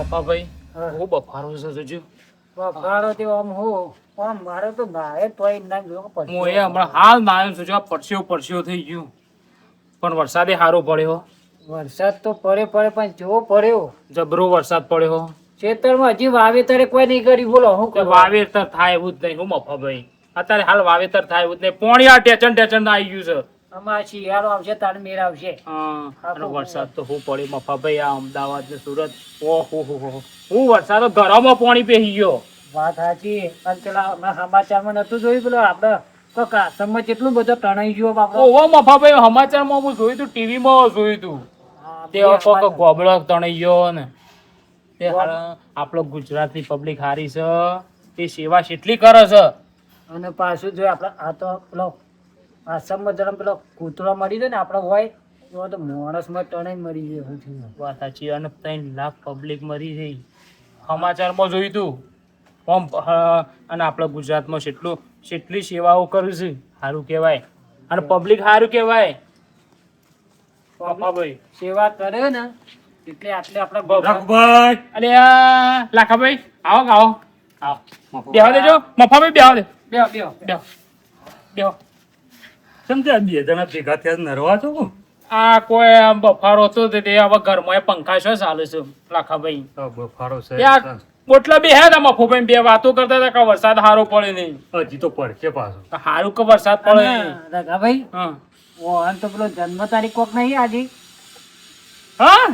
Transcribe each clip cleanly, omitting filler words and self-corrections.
પપ્પાભાઈ હું બફારો છે જોજો બફારો તે આમ મારે તો નાય તોય ના જો હું એ હમણાં હાલ નાયો છું જો આ પરસ્યો થઈ ગયું પણ વરસાદે સારો પડ્યો વરસાદ તો પડે પણ જેવો પડ્યો જબરો વરસાદ પડ્યો ખેતરમાં હજી વાવેતરે કોઈ નહીં કર્યું બોલો હું કે વાવેતર થાય એવું જ નહીં હું મફાભાઈ અત્યારે હાલ વાવેતર થાય એવું જ નહીં પોણી આ ટેચન આવી ગયું છે અમાર શિયાળો આવશે તાર મેર આવશે અને વરસાદ તો હું પડે મફાભાઈ આ અમદાવાદ ને સુરત ઓહો હું વરસાદ ઘરમાં પાણી પેહી ગયો વાત સાચી અને પેલા હમણાં સમાચારમાં નતું જોયું પેલો આપડે તો કાસમમાં કેટલું બધું તણાઈ ગયો બાપા ઓહો મફાભાઈ સમાચારમાં હું જોયું તું ટીવીમાં જોયું તું તે કોક ગોબળો તણાઈ ગયો ને તે આપણો ગુજરાતની પબ્લિક હારી છે તે સેવા કેટલી કરે છે અને પાછું જો આપડે આ તો પેલો આસામમાં જરા પેલો કૂતરો મરી જાય ને આપડે હોય એવો તો માણસમાં તણાઈ મરી જાય એવું થયું. વાત સાચી અને 3 લાખ પબ્લિક મરી ગઈ સમાચારમાં જોયું તું અને આપણા ગુજરાતમાં કેટલી સેવાઓ કરી છે સારું કહેવાય અને પબ્લિક સારું કહેવાય પપ્પાભાઈ સેવા કરે ને એટલે આટલે આપડે લાખાભાઈ અરે લાખાભાઈ આવો બેહવા દેજો મફાભાઈ બેહવા દે બેહો સમજ્યા બે જણા ભેગા થયા નરવા છો કો? આ કોઈ આમ બફારો હતો તે હવે ઘરમાં પંખા શું ચાલે છે લાખાભાઈ બફારો છે ત્યાં બોટલા બે હે તા મફુભાઈ બે વાતો કરતા હતા કે વરસાદ સારો પડે નહીં હજી તો પડશે પાછો સારું કે વરસાદ પડે રઘાભાઈ હા ઓહન તો પેલો જન્મ તારીખ કોક નહીં આજે હા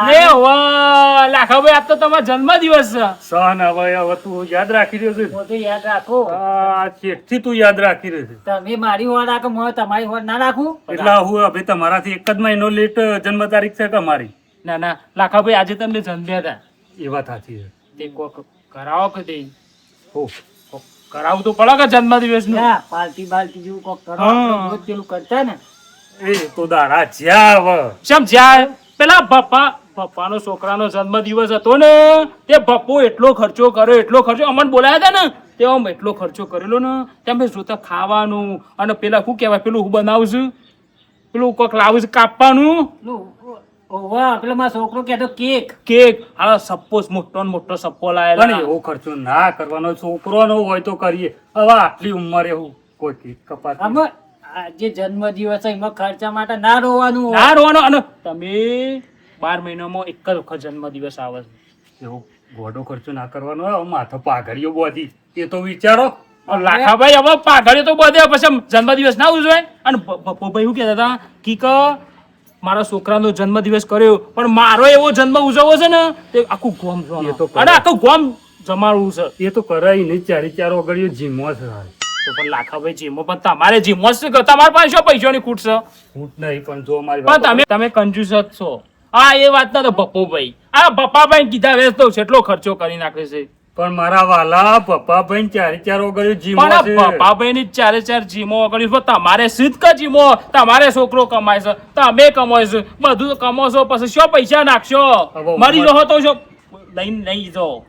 લે વાહ લાખાભાઈ આજ તો તમારો જન્મદિવસ છે સન હવે તું યાદ રાખી રહ્યો છે પોતે યાદ રાખો આ ચેટથી તું યાદ રાખી રહ્યો છે તમે મારી હોડ રાખો હું તમારી હોડ ના રાખું એટલે હું હવે તમારાથી એક જ મહિનો લેટ જન્મ તારીખ છે કે મારી ના લાખાભાઈ આજે તમને જન્મ્યા હતા એ વાત સાચી છે તે કોક કરાવો કે તે હો કોક કરાવવું તો પડે કે જન્મદિવસ નું ના પાર્ટી બાલ્ટી જેવું કોક કરો હા. આપણે રોજ પેલું કરતા ને એ તો દાડા જ્યાં હવે શમ જ્યાં પેલા પપ્પાનો છોકરાનો જન્મદિવસ હતો ને તે પપ્પો એટલો ખર્ચો અમને બોલાયા હતા ને તે આમ એટલો ખર્ચો કરેલો ને તેમ જોતા ખાવાનું અને પેલા શું કહેવાય પેલું હું બનાવું છું પેલું કોક લાવું છું કાપવાનું પેલું ઓવા પેલો મારો છોકરો કહેતો કેક આ સપ્પો મોટો ને મોટો સપ્પો પણ લાયેલો એવો ખર્ચો ના કરવાનો છોકરોનો હોય તો કરીએ હવે આટલી ઉંમરે હું કોઈ કેક કપાત આમાં આ જે જન્મદિવસ છે એમાં ખર્ચા માટે ના રોવાનું હોય. ના રોવાનો અને તમે 12 મહિનામાં એક જ વખત જન્મદિવસ આવે છે એવો ગોડો ખર્ચો ના કરવાનો હોય હવે માથે પાઘડીઓ બોધી એ તો વિચારો લાખાભાઈ હવે પાઘડીઓ તો બધે પછી જન્મદિવસ ના ઉજવાય અને પપ્પાભાઈ શું કહેતા હતા કે મારા છોકરાનો જન્મદિવસ કર્યો પણ મારો એવો જન્મ ઉજવવો છે ને તે આખું ગોમ એ તો કરે. અને આખું ગોમ જમાડવું છે એ તો કરાય નહીં ચાર ઓગળીઓ જીમો છે તો પણ લાખાભાઈ જીમો પણ તમારે જીમો જ છે તમારા પાસે શું પૈસાની ખૂટ છે હું જ નહીં પણ જો મારી પણ તમે કંજૂસ જ છો હા એ વાત ના તો પપ્પુભાઈ આ પપ્પાભાઈ કીધા વેચ તો કેટલો ખર્ચો કરી નાખે છે પણ મારા વાલા પપ્પા ભાઈ ચાર ઓગળીઓ જીમો પણ છે પપ્પાભાઈ ની 4 જીમો વગર તમારે સીધ કા જીમો તમારે છોકરો કમાય છે તમે કમાય છે બધું તો કમાશો પછી શું પૈસા નાખશો હવે મરી રહો તો શું લઈને નહીં જાઓ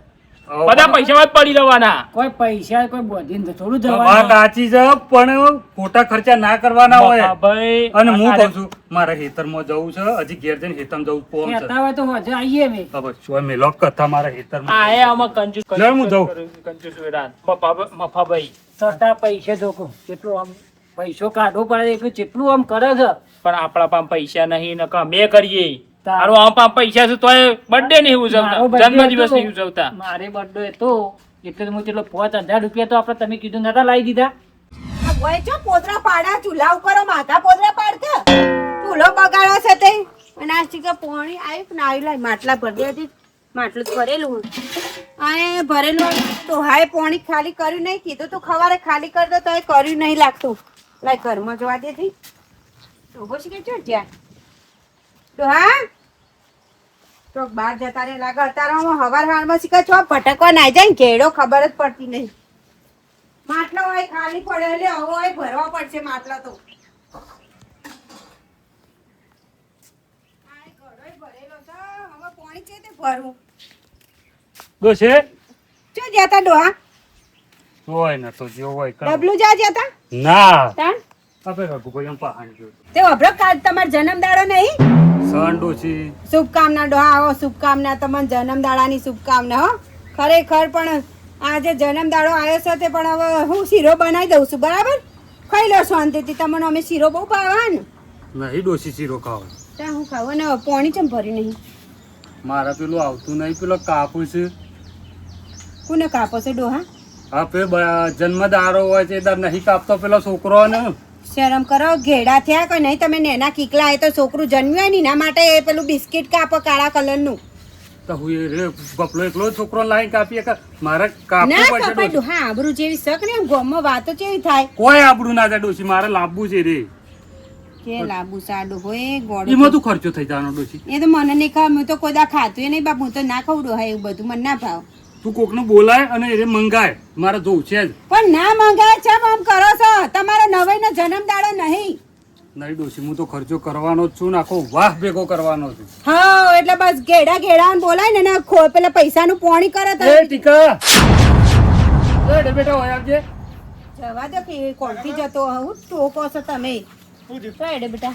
બધા પૈસા જ પડી રહેવાના કોઈ પૈસા કોઈ બોધીને થોડું વાત જવાનું સાચી છે પણ ખોટા ખર્ચા ના કરવાના હોય પપ્પાભાઈ અને હું કહું છું મારા ખેતરમાં જવું છે હજી ઘેર જઈને ખેતરમાં જવું પોમ છે કહેતા હોય તો હજુ આવીએ અમે હવે શું મેલો કથા મારા ખેતરમાં આ એ આમાં કંજૂસ લે હું જાઉં. કંજૂસ વેરાન મફાભાઈ છતાં પૈસા જોકો કેટલું આમ પૈસો કાઢવો પડે એટલું જેટલું આમ કરે છે પણ આપણા પાસે પૈસા નહીં ને અમે કરીએ તાર- તારો આમ પાસે પૈસા છે તોય બર્થડે નહીં મારો ઉજવતા birthday જન્મદિવસ હતો. નહીં ઉજવતા મારે બર્થડે હતો એટલે હું ચેટલો 5000 રૂપિયા તો આપણે તમે કીધું નતા લાવી દીધા ઓય ચો પોદરા પાડ્યા ચૂલા ઉપર માથા પોદરા પાડતા ચૂલો બગાડો છે તે અને આ ચીકા પોણી આવ્યું ને આવી લાય માટલા ભરી હતી માટલું જ ભરેલું અને ભરેલું તો હાય પોણી ખાલી કર્યું નહીં કીધું તું ખવારે ખાલી કરી દો તો એ કર્યું નહીં લાગતું લાય ઘરમાં જોવા દેતી તો પછી કે ચો જ્યાં તો હા તો બહાર જતા રે લાગે અત્યારે હું હવાર હારમાં શીખા છો ભટકવા ના જાય ને ઘેડો ખબર જ પડતી નહીં માટલા હોય ખાલી પડે એટલે હવે હોય ભરવા પડશે માટલા તો આ ઘરોય ભરેલો છે હવે પાણી છે તે ભરવું ડોશે ચો જતા ડોહા હોય ને તો જો હોય કરો. ડબલું જા જતા ના તાણ આપણે રઘુભાઈ પહાણ ગયો તે વભરો કાલ તમારો જન્મદાડો નહીં? સન ડોશી શુભકામના ડોહા, આવો શુભકામના, તમને જન્મદાડાની શુભકામના હો. ખરેખર પણ આજે જન્મદાડો આવ્યો છે તે પણ હવે હું શીરો બનાવી દઉં છું, બરાબર? ખાઈ લો શાંતિથી. તમને અમે શીરો બહુ ભાવે ને. નહીં ડોશી શીરો ખાવા. ત્યાં હું ખાવું ને પોણી ચમ ભરી નહીં. મારા પેલું આવતું નહીં, પેલો કાપુ છે. કોને કાપો છે ડોહા? હા પે જન્મદારો હોય છે તાર નહીં કાપતો પેલો છોકરો ને. શરમ કરો, ઘેડા થયા કે નહીં તમે? નેના કીકલા એ તો છોકરું જન્મ્યું હોય ને એના માટે એ પેલું બિસ્કિટ કાપો કાળા કલરનું. તો હું એ રે ગપલો એકલો છોકરો લાઈન કાપીએ કે મારે કાપવું ના પડશે કપાય ડોશી. ડોહા, આબરૂ જેવી શક ને ગામમાં વાતો કેવી થાય કોઈ આબડું ના થાય ડોશી, મારે લાવવું છે રે. કે લાંબુ સાડું હોય એમાં ગોળું. તું ખર્ચો થઈ જવાનો ડોશી. એ તો મને નહીં ખાવ, હું તો કોઈ દા ખાતું નહીં બાપ. હું તો ના ખાવ ડોહા, એવું બધું મને ના ભાવ. તું કોકને બોલાય અને એ મંગાય, મારે જોવું છે જ. પણ ના મંગાય છે આમ કરો છો? તમારો નવાઈનો જન્મદાડો નહીં. નહીં ડોશી, હું તો ખર્ચો કરવાનો જ છું ને આખો વાહ ભેગો કરવાનો છું. હા એટલે બસ ઘેડા ઘેડા બોલાય ને ના પેલા પૈસાનું પોણી કરે તો એ ટીકા એ બેટા હોય આવજે. જવા દો કે કોણથી જતો હું ટોકો છો તમે. હેડે બેટા.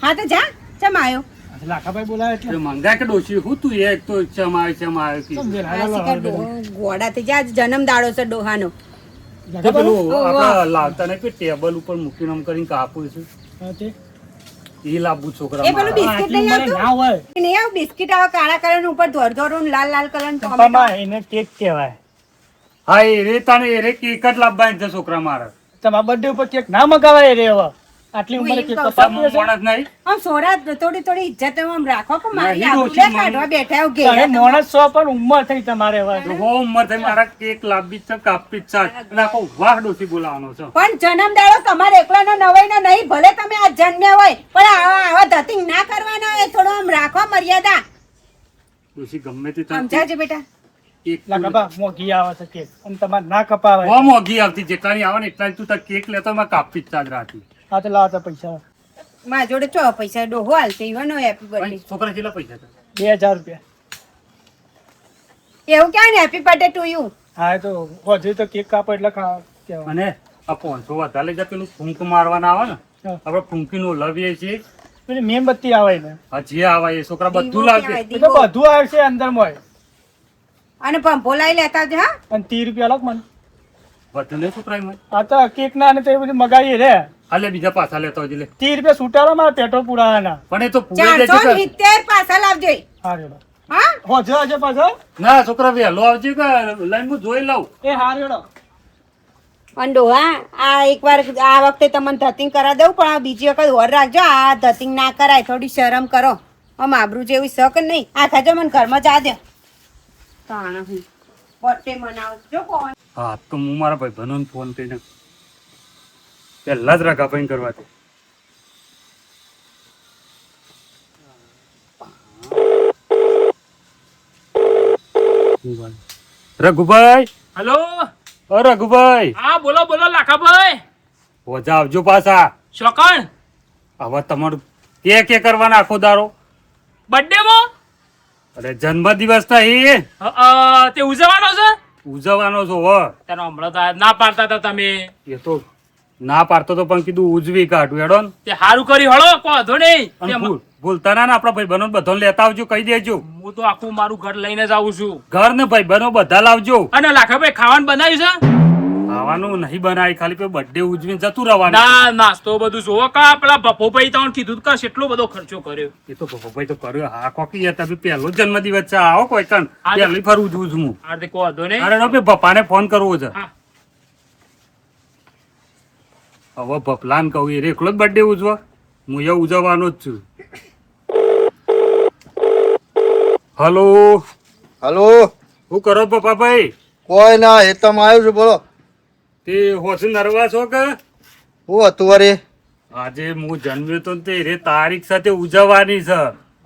હા તો જા, ચમ આવ્યો? લાખાભાઈ બોલાવે એટલે એ મંગાય કે ડોશી હું તું એક તો ચમાય કે આ શિકાર ગોડાથી જા, જન્મદાડો છે ડોહાનો. તે પેલું આપડા લાવતા નહીં કે ટેબલ ઉપર મૂકીને આમ કરીને કાપું છું હા, તે એ લાવવું છોકરા એ પેલું બિસ્કિટ નહીં આવતું? ના હોય નહીં આવ બિસ્કિટ આવે કાળા કલર ઉપર ધોર ધોર લાલ લાલ કલર ચંપામાં એને કેક કહેવાય. હા એ રે તને એ રે કેક જ લાવવાની છે છોકરા મારે. તમારા બર્થડે ઉપર કેક ના મગાવાય રે હવે. આટલી ઉંમરે કેક કપાતું હશે? માણસ નહીં આમ સોરા થોડી થોડી ઇજ્જત આમ રાખો કે મારી નહીં, આબરૂ ડોશી, કાઢવા બેઠા આવું તમે ઘેરા માણસ છો પણ ઉંમર થઈ તમારે હવે. તો બહુ ઉંમર થઈ મારા કેક લાવવી જ છે કાપવી જ છે અને આખો વાહ ડોશી બોલાવાનો છે. પણ જન્મદાડો તમારે એકલાનો નવાઈનો નહીં. ભલે તમે આ જન્મ્યા હોય પણ આવા ધતિંગ ના કરવાના હોય. થોડું આમ રાખો મર્યાદા. ડોશી ગમે તે થાય. સમજાવજો બેટા. કેક લાખાબા મોઘી આવે છે કેક અને તમારે ના કપાવાય. બહુ મોંઘી આવતી, જેટલાની આવે ને એટલાની તું તાર કેક લેતો એમાં કાપવી જ ચાલ રાતી. હા તો લાવો તો પૈસા મારા જોડે ચો પૈસા ડોહો હાલશે ઈવાનો હેપી બર્થડે. છોકરા કેટલા પૈસા છે? 2000 રૂપિયા. એવું ક્યાં ને હેપી બર્થડે ટુ યુ. હા તો હજુ તો કેક કાપો એટલે કહેવાય. અને આ 500 વધારે લઈ જા, પેલું ફૂંક મારવાના આવે ને હા. આપણે ફૂંકીનું લવીએ છીએ. પેલી મીણબત્તી આવે ને હા જે આવે એ છોકરા બધું દીવો લાવજે. કહેવાય, એ તો દીવો. બધું આવશે અંદર માં. અને પંપો લાવી લેતા આવજો હા. અને 30 રૂપિયા અલગ મને. બધું નહીં છોકરા એમાં. આ તો કેક ના ને તો એ બધું મગાવીએ રે. હાલે બીજા પાછા લેતા હોય લે. 30 રૂપિયા છૂટાડો મારા પેટ્રોલ પુરાવાના. પણ એ તો પૂરે દેજો કે 470 પાછા લાવજો. હા રેડો. હા હોજો આજે પાછો. ના છોકરા વહેલો આવજે કે લાઈન હું જોઈ લઉં. એ હા રેડો. અને ડોહા આ એકવાર આ વખતે તમને ધતિંગ કરા દઉં પણ આ બીજી વખત ઓર રાખજો. આ ધતિંગ ના કરાય, થોડી શરમ કરો. આમ આબરૂ જેવી શક નહીં. આ ખાજો મને ઘરમાં જા દે. તાણા હું બર્થડે મનાવજો કોણ. હા તો હું મારા ભાઈબંધોને ફોન કરીને પહેલા જ રગાભાઈ કરવા દે. રઘુભાઈ, હલો. ઓ રઘુભાઈ, હા બોલો બોલો લાખાભાઈ. ઓજા આવજો પાછા. શોકણ હવે તમારું કે કરવાના આખો દારો. બર્થડે માં અરે જન્મદિવસ નહીં તે ઉજવવાનો છે. ઉજવવાનો છો હો. તેનો હમણાં તો આ ના પાડતા હતા તમે. એ તો ના પાડતો તો પણ કીધું ઉજવી કાઢું હેડો ને. તે હારું કરી હળો કો વાંધો નહીં. અને તે ભૂલતા ના ને આપણા ભાઈબંધો બધાને લેતા આવજો, કહી દેજો. હું તો આખું મારું ઘર લઈને જ આવું છું. ઘર ને ભાઈબંધો બધા લાવજો. અને લાખાભાઈ ખાવાનું બનાવ્યું છે? ખાવાનું નહીં બનાવી, ખાલી પે બર્થડે ઉજવીને જતું રહેવાનું. ના નાસ્તો બધું જોવો કા પેલા ભપોભાઈ તમને કીધું કા કેટલો બધો ખર્ચો કર્યો. એ તો ભાઈ તો કર્યો. હા કોકી યાર, તમે પહેલો જન્મદિવસ છે, આવો કોઈ કણ આજે- પહેલી ફરું છું હું. આ તે કો વાંધો નહીં. અરે ભાઈ પપ્પાને ફોન કરવો છે. હા. હવે ભપલાન કહું એ એકલો જ બર્થડે ઉજવા, હું એ ઉજવવાનો જ છું. હલો, હલો, શું કરો પપ્પાભાઈ? કોઈ ના હેતમ આવ્યું છે, બોલો. તે હોશ નરવા છો કે? હું હતું વરી? આજે હું જન્મ્યો તો ને તે રે તારીખ સાથે ઉજવવાની છે.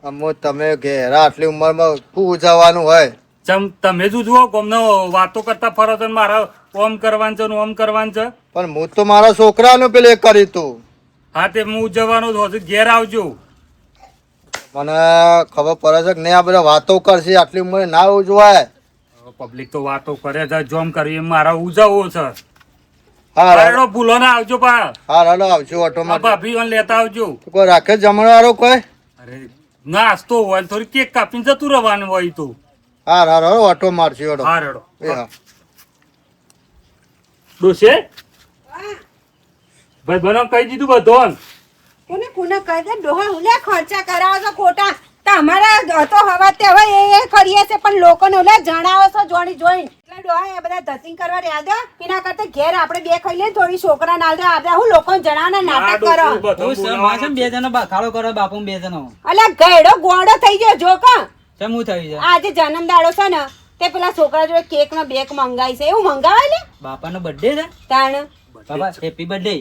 અમો તમે ઘેરા આટલી ઉંમરમાં શું ઉજવવાનું હોય? ચમ તમે જ ઉજવો, ગમનો વાતો કરતા ફરો છો ને મારા ઓમ કરવાનું છે ને ઓમ કરવાનું છે. પણ હું તો મારા છોકરાનું પેલું એ કર્યું તું. હા તે હું ઉજવવાનો જ હોશ, ઘેર આવજો. મને ખબર પડે છે કે નહીં, આ બધા વાતો કરશે આટલી ઉંમરે ના ઉજવાય. પબ્લિક તો વાતો કરે છે, જોમ કરી એમ મારા ઉજવવો છે. હા હાલો ભૂલો ના આવજો પા હા હાલો આવજો ઓટો આ માં ભાભી ઓન લેતા આવજો. કોઈ રાખે જમણવાળો કોઈ અરે નાસ્તો હોય ને થોડી કેક કાપીને જતું રહેવાનું હોય તો. હા હાલો ઓટો મારશે ઓટો હા રેડો. એ હા ડોશે ભાઈ બનો કહી દીધું બધું. કોને કોને કહી દે ડોહા હુલે ખર્ચા કરાવો છો ખોટા તમારા તો હવા તે હવે એ કરીએ છે પણ લોકોને ઓલા જણાવો છો જોણી જોઈ એટલે ડોહા એ બધા ધતિંગ કરવા યાદ એના કરતા ઘેર આપણે બે ખાઈ લઈએ થોડી છોકરા ના દે આપણે હું લોકોને જણાવવાના નાટક કરો બે જણો ખાડો કરો બાપુ બે જણો અલ્યા ગયડો ગોળો થઈ ગયો જો કા શું થયું છે આજે જન્મ દાડો છે ને તે પેલા છોકરા જોડે કેક નો બેક મંગાઈ છે એવું મંગાવાય લે બાપાનો બર્થડે છે તાણ બાબા હેપી બર્થડે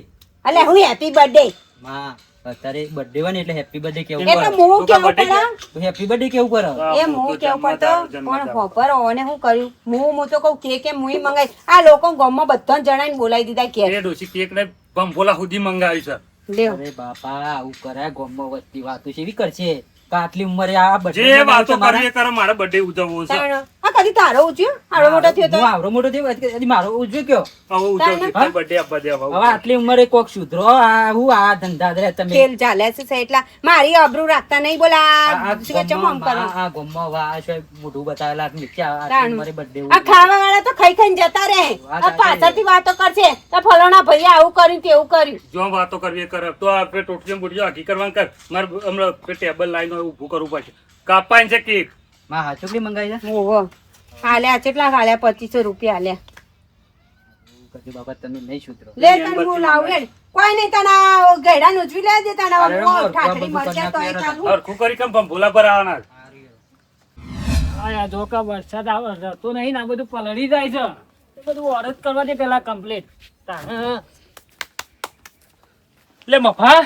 અલ્યા હું હેપી બર્થડે માં અત્યારે બર્થડે હોય ને એટલે હેપી બર્થડે કેવું એ તો હું કેવું પડે હેપી બર્થડે કેવું કરો એ હું કેવું પડતો પણ ખબર ઓને હું કર્યું હું તો કહું કે મુઈ મંગાઈ આ લોકો ગામમાં બધાને જણાઈને બોલાવી દીધા કે એ ડોશી કેક ને બંભોલા સુધી મંગાવી છે. લ્યો અરે બાપા આવું કરાય ગોમમાં વસ્તી વાતો છે એવી કરશે કે આટલી ઉંમરે આ જે વાતો કરવી એ કરો, મારે બર્થડે ઉજવવો છે. તાણ આ કદી તારો ઉજ્યો આડો મોટો થયો તો હું આવડો મોટો થયો હજી મારો ઉજવ્યો કયો હવે ઉજવવી છે બર્થડે આપવા દે હવે. હવે આટલી ઉંમરે કોક સુધરો આ હું આ ધંધા દરે તમે ખેલ ચાલે છે એટલા મારી આબરૂ રાખતા નહીં બોલા શું ચમ આમ કરો આ ગોમમાં વા છે મોઢું બતાવેલા ક્યાં આટલી તાણ. ઉંમરે બર્થડે આ ખાવા વાળા તો ખાઈ ખાઈને જતા રહે આ પાછળથી વાતો કરશે તો ફલાણા ભાઈએ આવું કર્યું તેવું કર્યું જો વાતો કરવી એ કરે તો આપણે ટોટલી બુઢિયો આખી કરવાનું કર. મારે હમણાં ટેબલ લાઈન ઊભું કરવું પડશે. કાપાઈને છે કેક. માં હાચુકલી મંગાઈ છે ઓહો હાલ્યા કેટલા હાલ્યા 2500 રૂપિયા હાલ્યા કદી બાબા તમે નહીં સુધરો લે તને હું લાવું લે કોઈ નહીં તને ગયડા નુચવી લે દે તને અરે હવે બધું ઠાકડી મળશે તો એ ચાલુ હરખું કરી કેમ ભંભોલા પર આવવાના? આ જો કા વરસાદ આવે રહેતો નહીં ને આ બધું પલળી જાય છે એ બધું ઓરત કરવા દે પેલા કમ્પ્લીટ લે મફા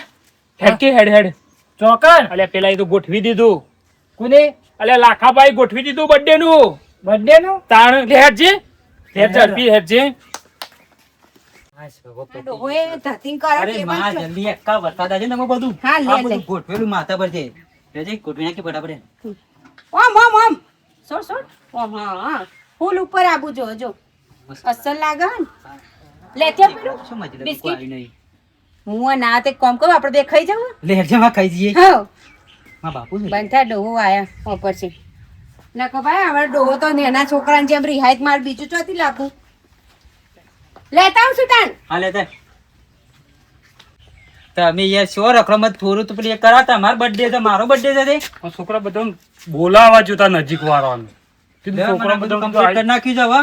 હેડ કે હેડ ચોકર અલે પેલા એ તો ગોઠવી દીધું કોને અલે લાખાભાઈ ગોઠવી દીધું બર્થડે નું તાણ લે હેડજે હેડ ઝડપી હેડજે ડોહોએ ધતિંગ કરે અરે કે માં બસ. જલ્દી એકા વરસાદ આજે ને તમે બધું હા, લે, આ બધું લે. ગોઠવેલું માથા પર છે રેજે ગોઠવી નાખી ફટાફટ ઓમ ઓમ ઓમ સોડ સોડ ઓમ હા હા ફૂલ ઉપર આબુ જો જો અસલ લાગે હે ને લે તે પેલું શું મજા બિસ્કિટ? આવી નહીં હું ના તે કોમ કરો આપણે બે ખાઈ જાવ લે હેડજે માં ખાઈ જઈએ હા માં બાપુ છે બંધા ડોહો આયા ઉપર છે નકો ભાઈ હવે ડોહો તો નેના છોકરાને જેમ રિહાયત માર બીજું ચોથી લાગુ લેતા આવું છું તાન હા લે તે તમે યાર શો રખડો થોડું તો પેલી કરાતા મારો બર્થડે છે મારો બર્થડે છે તે આ છોકરા બધા બોલાવા જોતા નજીક વાળાને. કીધું છોકરા બધા કમ્પ્લીટ કરી નાખી જાવ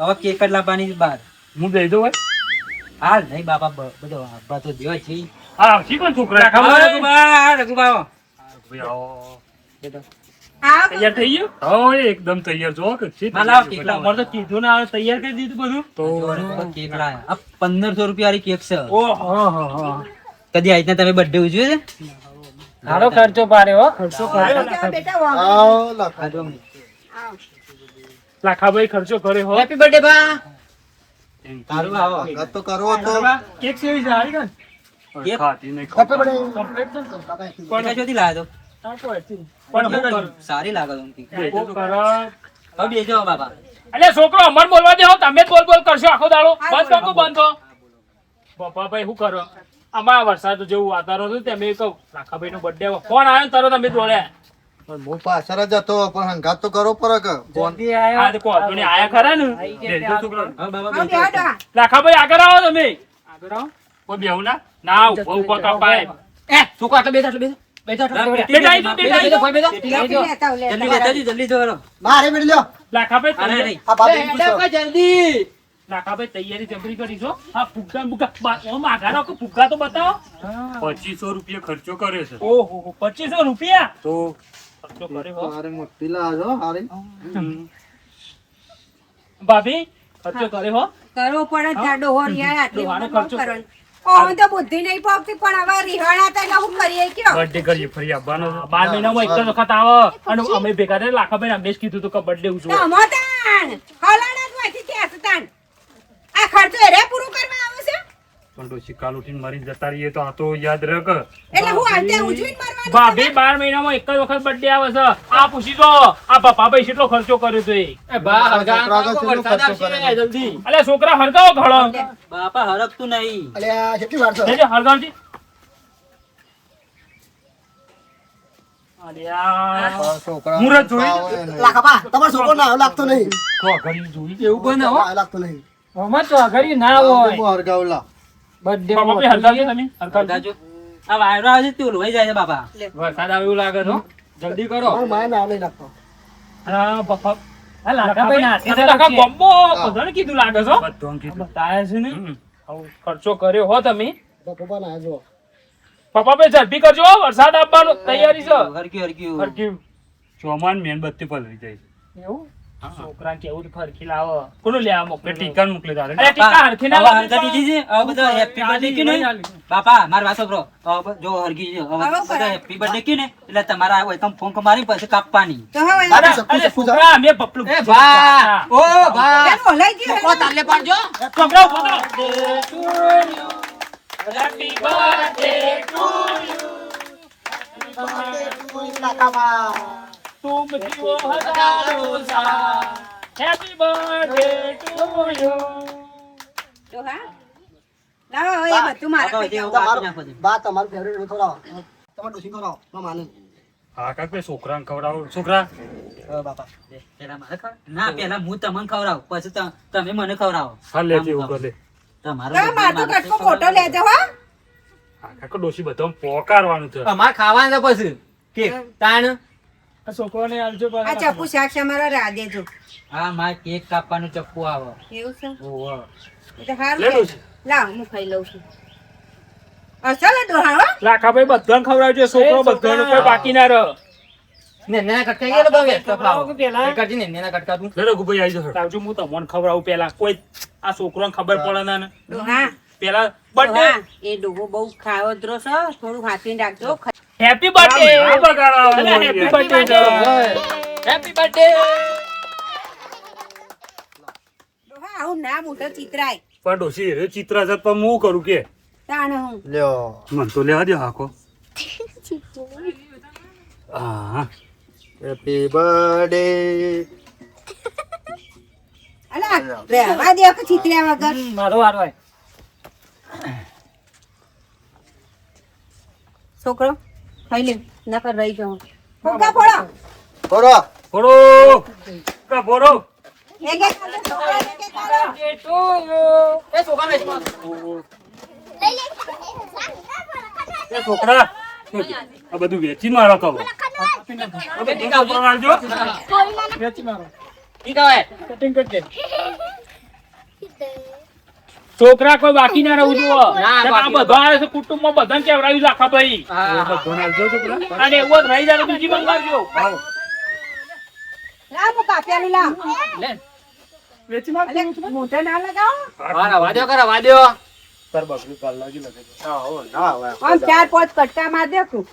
હવે કેક જ લાવવાની બહાર હું દઈ દઉં ભાઈ. હાલ નહીં બાપા બધો આભા તો દેવા છે હા આવશી કોણ છોકરા? રઘુબા ભાઈ આવો. આવો તૈયાર થઈ ગયું હા એકદમ તૈયાર જો કે છે હા, લાવ કેક લાવ. અમારે તો કીધું ના આવે તૈયાર કરી દીધું બધું તો કેક લાયા આ 1500 રૂપિયા વાળી કેક છે ઓહો કદી આઈતના તમે બર્થડે ઉજવ્યો છે સારો ખર્ચો પાડ્યો હો ખર્ચો કર્યો જાઓ બેટા વાગો. આવો લાખા. આ જો. આવો. લાખાભાઈ ખર્ચો કર્યો હો હેપી બર્થડે બા તારું આવો વાત તો કરવો તો કેક સેવી છે હારી ગન કેક? ખાતી નહીં કમ્પ્લીટ છે ને કેક ચોથી લાવ્યો તો તાકો હતી પણ હું સારી લાગે તો બેજો કર હવે બેજો બાબા અલે છોકરો અમર બોલવા દે હો તમે જ બોલ બોલ કરશો આખો દાડો બંધ કાકો બંધ હો પપ્પા ભાઈ શું કરો આમાં વરસાદ જેવું વાતાવરણ હતું તમે કહું લાખાભાઈ નો બર્થડે ફોન આવ્યો ને તરત અમે દોડ્યા પણ હું પાછળ જ હતો પણ હંગાત તો કરવો પડે કે ફોન જલ્દી આયો આ તો કોલની આયા ખરા ને બેજો છોકરો હા બાબા આવો બેજો બેહો ડોહા. લાખાભાઈ આગળ આવો તમે આગળ આવો કોઈ બેહું ના ના ઉપર કપાય એ છોકરા આટલે બેઠા આટલે બેઠા બેટા આઈ જાઓ, બેટા આઈ જાઓ. લેતા આવો, લેતા જલ્દી આવો. લેતા જલ્દી જો મારે બેડી લ્યો લાખાભાઈ અરે તૈયારી- નહીં આ બાબી પૂછો જલ્દી લાખાભાઈ તૈયારી જબરી કરી છો હા ફુગ્ગા ને બુગ્ગા ઓમ આગળ આવો કે ફુગ્ગા તો બતાવો 2500 રૂપિયા ખર્ચો કર્યો છે. ઓહો 2500 રૂપિયા તો ખર્ચો કર્યો હો. મારે મોટી લાજો હારી ભાભી ખર્ચો કર્યો હો કરવો પડે ત્યાં ડોહો રિહાય આટલી ડોહાને ઉંમરમાં ખર્ચો કરવાનો. ઓમ તો બુદ્ધિ નહીં પગતી પણ હવે રિહાણા હતા એટલે શું કરીએ કયો બર્થડે કરીએ ફરી આવવાનો છે. 12 મહિનામાં એક જ વખત આવે અને અમે ભેગા થઈને લાખાભાઈ અમે જ કીધું હતું કે બર્થડે ઉજવો તમો તાણ હલાણા જ વાંચી ત્યાં છે તાણ આ ખર્ચો એરે પૂરું કરવા આવે છે પણ ડોશી કાલ ઉઠીને મરી જતા રહીએ તો આ તો યાદ રખ. એટલે હું આટે ઉજવીને મરવાનું ભાભી 12 મહિનામાં એક જ વખત બર્થડે આવે છે. આ પૂછી જો આ પપ્પા ભાઈ કેટલો ખર્ચો કર્યો તો એ. અલે છોકરા હરગાવો ઘણો. બાપા હરકતું નહીં. અલ્યા કેટલી વાર લેજે હરગાવજી. અલ્યા છોકરા મુરત જોઈ. લાખા તમારો છોકરો ના લાગતો નહીં તો ઘડી જોઈ. એવું બને હો. લાગતો નહીં આમાં તો અઘરી ના હોય. હરગાવલા બર્થડે પપ્પા ભાઈ હરગાવજો તમે હરગાવજો. હરગાજો. આ વાયરો આવે છે તે ઓલવાઈ જાય છે બાપા. વરસાદ આવે એવું લાગે છે. જલ્દી કરો. મારે ના નહીં લાગતો હા પપ્પા આ લાખાભાઈ ના હાથે લાખા બોમ્બો બધાને કીધું લાગે છે. બધું કીધું. બતાયા છે ને આવું ખર્ચો કર્યો હો તમે. પપ્પા ના જો પપ્પા ભાઈ ઝડપી કરજો હો, વરસાદ આવવાનો તૈયારી છે. હરક્યું. ફરકી ચોમાન મેણબત્તી પલળી જાય. એવું છોકરા કેવું તો ફરકી લાવો કોનું લે આમો કે ટીકાન મોકલી તારે. અરે ટીકા હરખી ના હવે લાવજો. હરગા દીધી છે. હવે બધા હેપી બર્થડે કે ને બાપા માર વાત સાંભળો. હવે જો હરગી છે. હવે બધા હેપી બર્થડે કે ને એટલે તમારા હોય તમે ફોન મારી પછી કાપવાની. તો હવે અરે છોકરા મેં પપલું ઓ બા કેમ ઓલાઈ ગયું તાલે પાડજો. છોકરા ઉભો થો. Happy birthday to you. तुम जीवो हजारों साल. Happy birthday to you. તો હા લાવો હવે એ બધું મારા બાપા ખાઈ એવું જાઓ. કાપી નાખો. બા તમારું ફેવરેટ ખવડાવો તમારે ડોસી ખવડાવો ના માને હા કાક ભાઈ છોકરાને ખવડાવો. છોકરા બાપા પેલા મારે ખવડાવો. ના પેલા હું તમને ખવડાવું પછી તમે મને ખવડાવો. હા લેજે એવું કર લે. તમારો તમે માથું કટકો મોટો લેજો હો. હા કાક ડોશી બધા પોકારવાનું છે. અમાર ખાવાનું છે પછી કેક તાણ. આ છોકરાને આલજો આ ચપ્પુ શાક અમારા રા દેજો. હા મારે કેક કાપવાનું ચપ્પુ આવે. એવું છે ઓહો. એ તો સારું લે છે. ડોશી. લાવ હું ખાઈ લઉં છું અસલ હતું હા હો. લાખાભાઈ બધાને ખવડાવજો છોકરો બધાને કોઈ બાકી ના રહે. નેના કટકા ગયેલો બહુ વ્યસ્ત ખવડાવો કે પેલા? એ કરજી નેના કટકા તું. લે રઘુભાઈ આવી જશે. લાવજો હું તમને ખવડાવું પેલા કોઈ આ છોકરાને ખબર પડે ના ને ડોહા પેલા બર્થડે ડોહા, એ ડોહો બહુ ખાવદ્રો છે થોડું હાથીને રાખજો હેપી બર્થડે ના બગાડાવો. હેપી બર્થડે હેપી બર્થડે ડોહા આવું ના મોટો ચિત્રાય પણ ડોશી એ ચિત્ર છે પણ હું કરું કે તાણ હું લ્યો મન તો લેવા દે હાકો. હા હેપી બર્થડે અલા રહેવા દે કે ચિત્ર્યા વગર મારો વારો હોય છોકરો ખાઈ લે નકર રહી જાઉં ફૂંકા ફોડો બોલો ફોડો કા ફોડો. એક એક હાથે છોકરાને એક એક હાલો. એ છોકરા આ બધું વેચી મારો તો હવે. આ બધું છોકરાને આલજો. છોકરા કોઈ બાકી ના રહું જુઓ આ બધા આવે છે કુટુંબમાં બધાને કેવડાવી રાખા ભાઈ બધું આલજો છોકરા. અને એવું જ રહી જાય તો બીજી મંગાવજો લાવ હું કાપ્યાનું લાવ વેચી માર અલે મોઢે ના લગાવો તાર બગડું કાલ લાગી લગે ના હોય આમ 4-5 કટકા માર દે તું